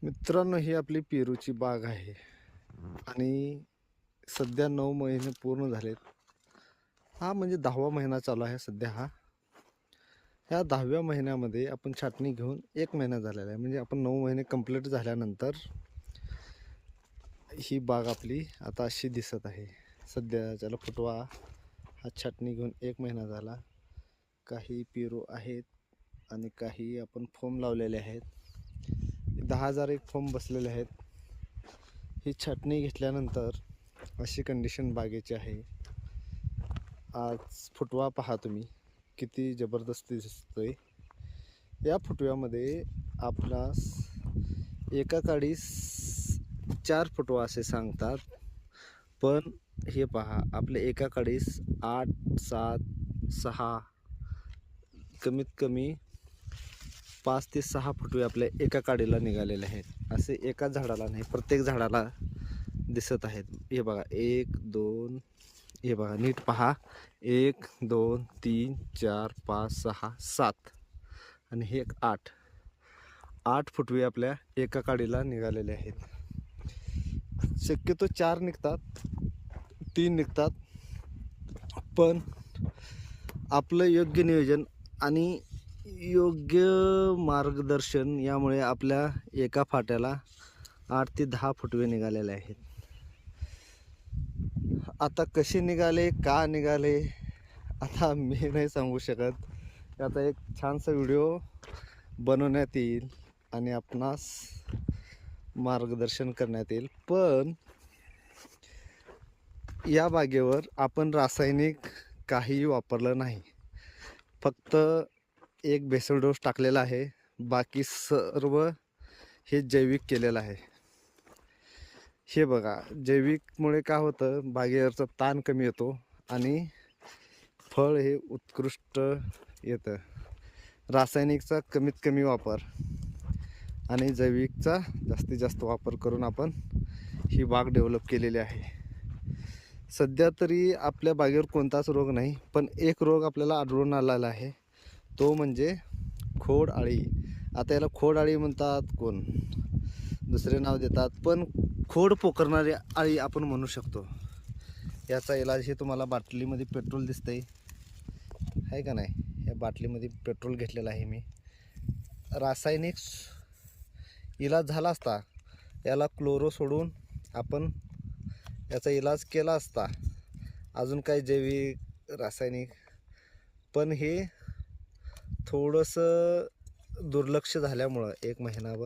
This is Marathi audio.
मित्रांनो, ही आपली पेरूची बाग आहे आणि सध्या 9 महिने पूर्ण झालेत. हा म्हणजे 10वा महिना चालू आहे सध्या हा. ह्या 10व्या महिन्यामध्ये आपण छाटणी घेऊन 1 महिना झालेला आहे. म्हणजे आपण 9 महिने कंप्लीट झाल्यानंतर ही बाग आपली आता अशी दिसत आहे. सध्या त्याला फुटवा हा छाटणी घेऊन 1 महिना झाला. काही पेरू आहेत आणि काही आपण फोम लावलेले आहेत. 10,000 एक फोम बसलेले आहेत. ही छाटणी घेतल्यानंतर अशी कंडिशन बागेची आहे. आज फुटवा पहा तुम्ही किती जबरदस्त दिसतोय. या फुटव्यामध्ये आपणास एका काडीस 4 फुटवा असे सांगतात, पण हे पहा आपले एका काडीस 8, 7, 6 कमीत कमी 5 ते 6 फुटवे आपल्या एका काडीला निघालेले आहेत. असे एका झाडाला नाही, प्रत्येक झाडाला दिसत आहेत. हे बघा 1, 2, हे बघा नीट पहा 1, 2, 3, 4, 5, 6, 7 आणि हे 8 फुटवे आपल्या एका काडीला निघालेले आहेत. शक्यतो 4 निघतात, 3 निघतात, पण आपलं योग्य नियोजन आणि योग्य मार्गदर्शन यामुळे आपल्या एका फाट्याला 8 ते 10 फुटवे निघालेले आहेत. आता कसे निघाले, का निघाले, आता मी नाही सांगू शकत. आता एक छानसा व्हिडिओ बनवण्यात येईल आणि आपणास मार्गदर्शन करण्यात येईल. पण या बागेवर आपण रासायनिक काहीही वापरलं नाही. फक्त एक बेसल डोस टाकलेला आहे. बाकी सर्व हे जैविक केलेलं आहे. हे बघा, जैविकमुळे काय होतं, बागेवरचा ताण कमी येतो आणि फळ हे उत्कृष्ट येतं. रासायनिकचा कमीत कमी वापर आणि जैविकचा जास्तीत जास्त वापर करून आपण ही बाग डेव्हलप केलेली आहे. सध्या तरी आपल्या बागेवर कोणताच रोग नाही, पण एक रोग आपल्याला आढळून आलेला आहे, तो म्हणजे खोड अळी. आता याला खोड अळी म्हणतात, कोण दुसरे नाव देतात, पण खोड पोखरणारी अळी आपण म्हणू शकतो. याचा इलाज हे तुम्हाला बाटलीमध्ये पेट्रोल दिसतंय आहे का नाही, या बाटलीमध्ये पेट्रोल घेतलेलं आहे मी. रासायनिक इलाज झाला असता, याला क्लोरो सोडून आपण याचा इलाज केला असता, अजून काही जैविक रासायनिक, पण हे थोडंसं दुर्लक्ष झाल्यामुळं 1 महिनाभर